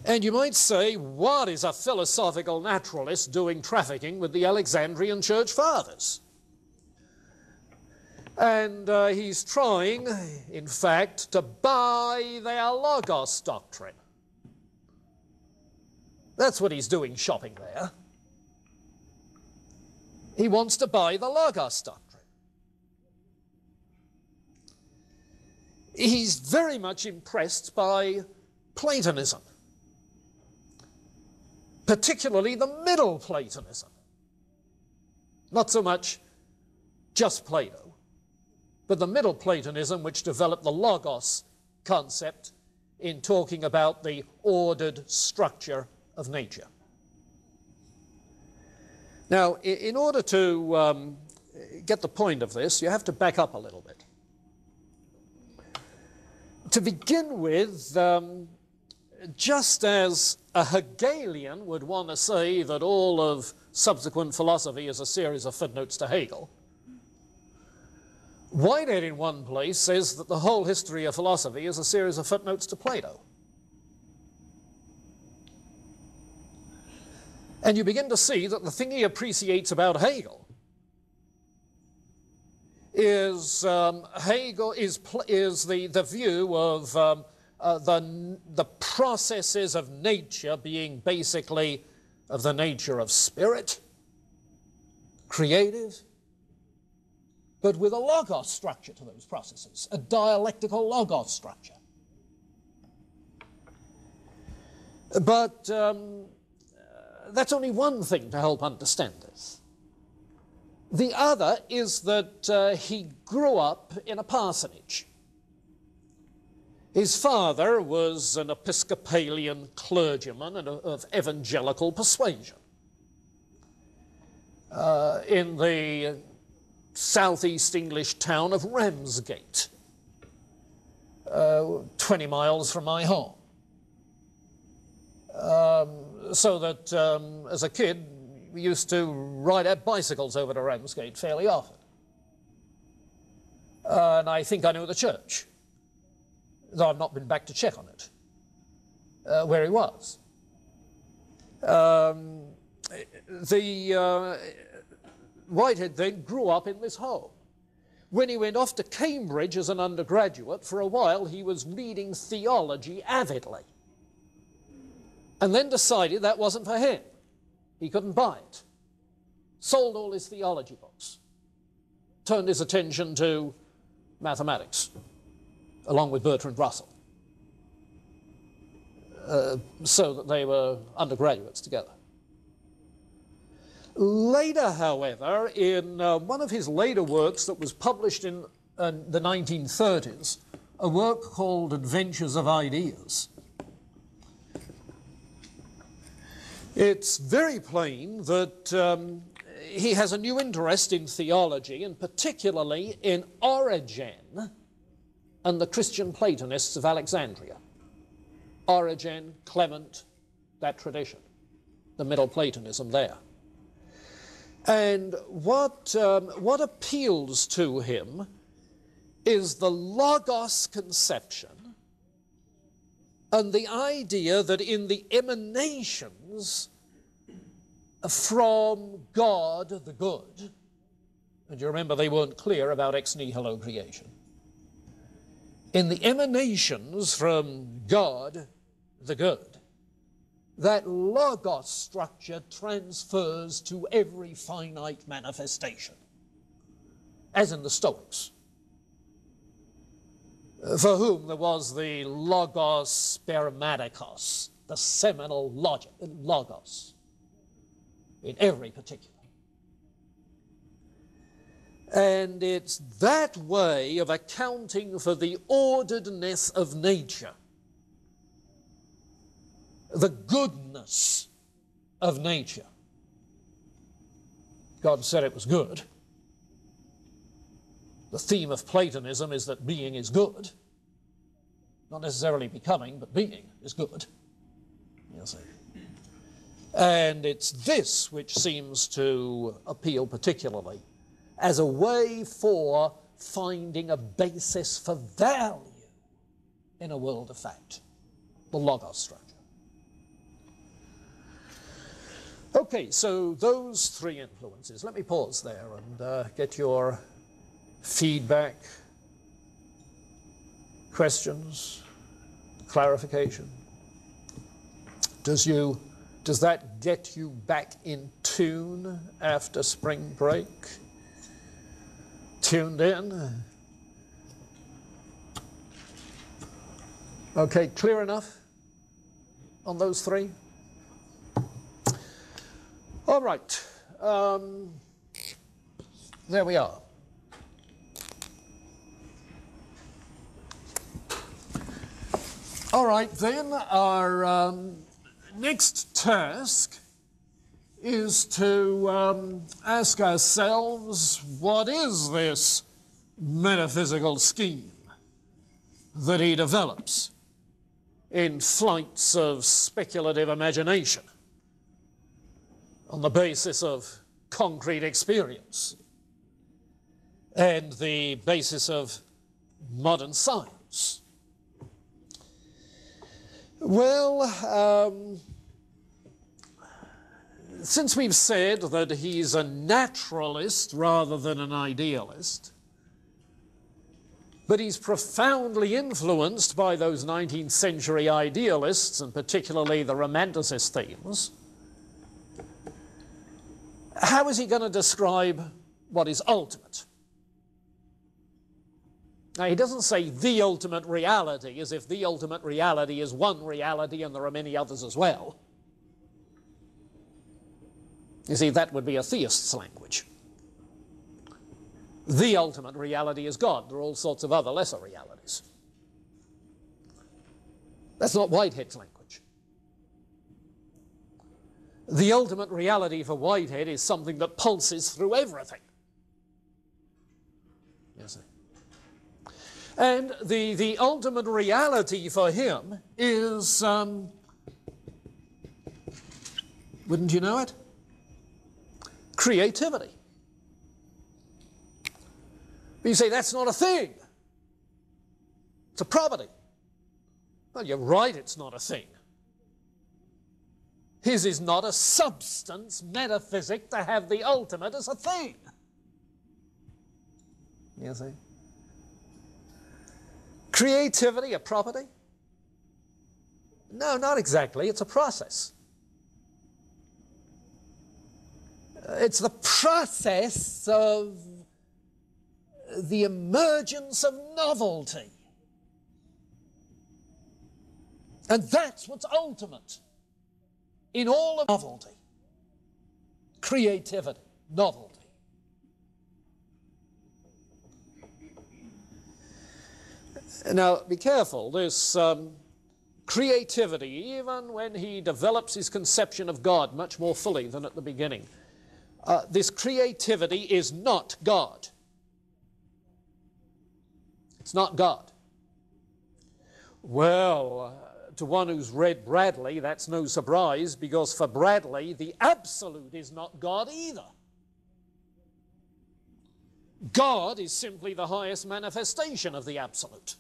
And you might say, what is a philosophical naturalist doing trafficking with the Alexandrian church fathers? And he's trying, in fact, to buy their Logos doctrine. That's what he's doing shopping there. He wants to buy the Logos doctrine. He's very much impressed by Platonism, particularly the Middle Platonism. Not so much just Plato, but the Middle Platonism which developed the Logos concept in talking about the ordered structure of nature. Now, in order to get the point of this, you have to back up a little bit. To begin with, just as a Hegelian would want to say that all of subsequent philosophy is a series of footnotes to Hegel, Whitehead in one place says that the whole history of philosophy is a series of footnotes to Plato. And you begin to see that the thing he appreciates about Hegel is the view of the processes of nature being basically of the nature of spirit, creative, but with a logos structure to those processes, a dialectical logos structure. But that's only one thing to help understand this. The other is that he grew up in a parsonage. His father was an Episcopalian clergyman and of evangelical persuasion in the southeast English town of Ramsgate, 20 miles from my home. So that as a kid, we used to ride our bicycles over to Ramsgate fairly often. And I think I knew the church, though I've not been back to check on it, where he was. Whitehead then grew up in this home. When he went off to Cambridge as an undergraduate, for a while he was reading theology avidly, and then decided that wasn't for him. He couldn't buy it. Sold all his theology books. Turned his attention to mathematics, along with Bertrand Russell, so that they were undergraduates together. Later, however, in one of his later works that was published in the 1930s, a work called Adventures of Ideas, it's very plain that he has a new interest in theology, and particularly in Origen and the Christian Platonists of Alexandria. Origen, Clement, that tradition, the Middle Platonism there. And what appeals to him is the Logos conception and the idea that in the emanations from God the good, and you remember they weren't clear about ex nihilo creation, in the emanations from God the good, that Logos structure transfers to every finite manifestation, as in the Stoics, for whom there was the Logos spermatikos, the seminal Logos, in every particular. And it's that way of accounting for the orderedness of nature, the goodness of nature. God said it was good. The theme of Platonism is that being is good. Not necessarily becoming, but being is good. You see. And it's this which seems to appeal particularly as a way for finding a basis for value in a world of fact, the Logos structure. Okay, so those three influences. Let me pause there and get your feedback, questions, clarification. Does that get you back in tune after spring break? Tuned in? Okay, clear enough on those three? All right, there we are. All right, then, our next task is to ask ourselves, what is this metaphysical scheme that he develops in flights of speculative imagination on the basis of concrete experience and the basis of modern science? Well, since we've said that he's a naturalist rather than an idealist, but he's profoundly influenced by those 19th century idealists, and particularly the Romanticist themes, how is he going to describe what is ultimate? Now, he doesn't say the ultimate reality, as if the ultimate reality is one reality and there are many others as well. You see, that would be a theist's language. The ultimate reality is God. There are all sorts of other lesser realities. That's not Whitehead's language. The ultimate reality for Whitehead is something that pulses through everything. You see. And the ultimate reality for him is, wouldn't you know it? Creativity. But you say, that's not a thing. It's a property. Well, you're right, it's not a thing. His is not a substance metaphysic to have the ultimate as a thing. You see? Creativity a property? No, not exactly. It's a process. It's the process of the emergence of novelty. And that's what's ultimate in all of novelty. Creativity, novelty. Now, be careful. This creativity, even when he develops his conception of God much more fully than at the beginning, this creativity is not God. It's not God. Well, to one who's read Bradley, that's no surprise, because for Bradley, the absolute is not God either. God is simply the highest manifestation of the absolute.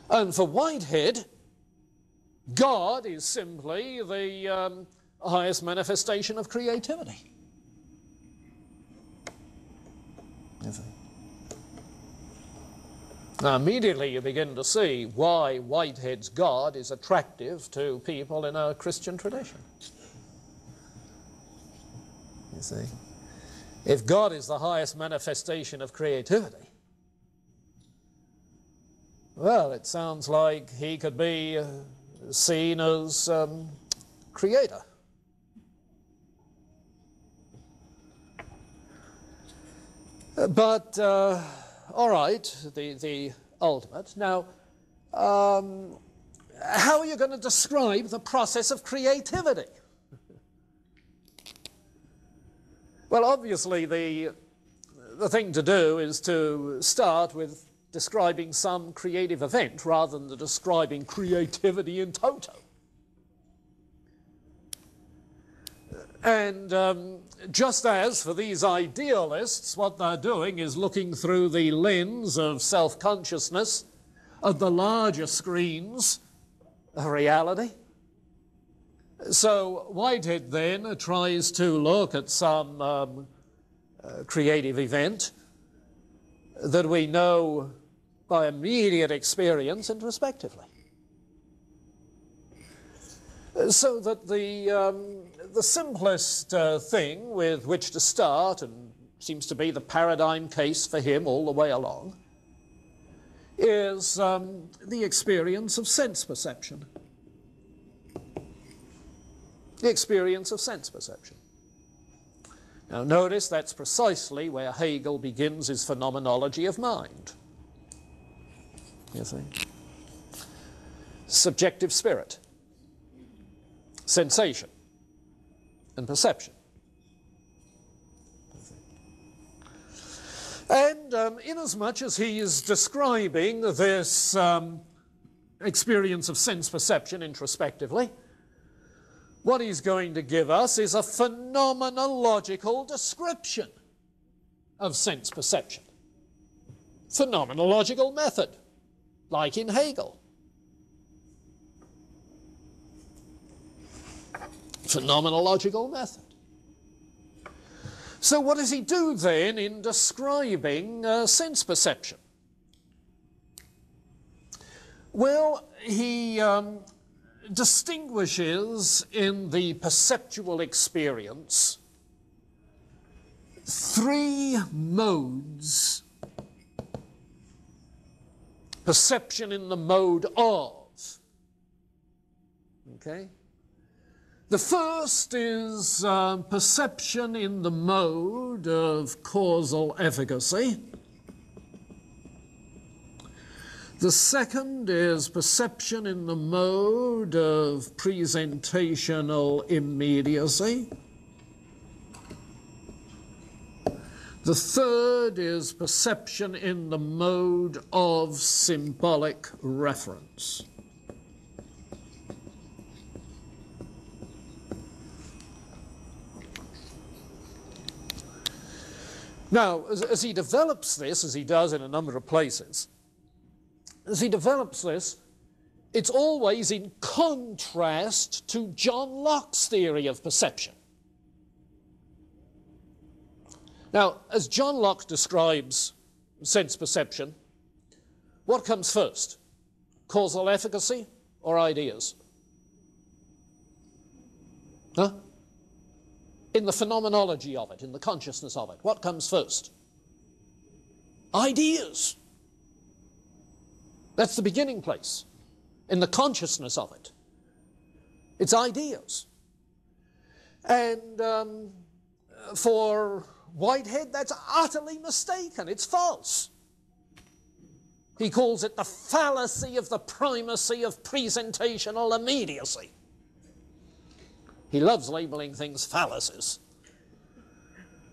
And for Whitehead, God is simply the highest manifestation of creativity. You see? Now, immediately you begin to see why Whitehead's God is attractive to people in a Christian tradition. You see? If God is the highest manifestation of creativity, well, it sounds like he could be seen as creator. But, all right, the ultimate. Now, how are you going to describe the process of creativity? Well, obviously, the thing to do is to start with describing some creative event rather than describing creativity in toto. And just as for these idealists, what they're doing is looking through the lens of self-consciousness at the larger screens of reality, So Whitehead then tries to look at some creative event that we know by immediate experience introspectively. So that the simplest thing with which to start, and seems to be the paradigm case for him all the way along, is the experience of sense perception. The experience of sense perception. Now notice that's precisely where Hegel begins his phenomenology of mind. You see? Subjective spirit, sensation, and perception. And inasmuch as he is describing this experience of sense perception introspectively, what he's going to give us is a phenomenological description of sense perception. Phenomenological method, like in Hegel. Phenomenological method. So what does he do then in describing sense perception? Well, he distinguishes in the perceptual experience three modes. Perception in the mode of. Okay? The first is perception in the mode of causal efficacy. The second is perception in the mode of presentational immediacy. The third is perception in the mode of symbolic reference. Now, as he develops this, as he does in a number of places, as he develops this, it's always in contrast to John Locke's theory of perception. Now, as John Locke describes sense perception, what comes first? Causal efficacy or ideas? Huh? In the phenomenology of it, in the consciousness of it, what comes first? Ideas. That's the beginning place, in the consciousness of it. It's ideas. And for Whitehead, that's utterly mistaken. It's false. He calls it the fallacy of the primacy of presentational immediacy. He loves labeling things fallacies.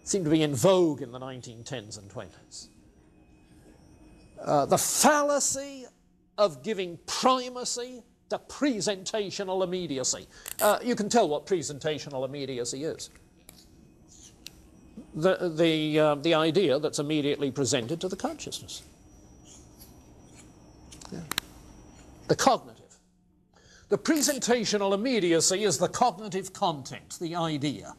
Seemed to be in vogue in the 1910s and 20s. The fallacy of giving primacy to presentational immediacy. You can tell what presentational immediacy is. The idea that's immediately presented to the consciousness. Yeah. The cognitive. The presentational immediacy is the cognitive content, the idea.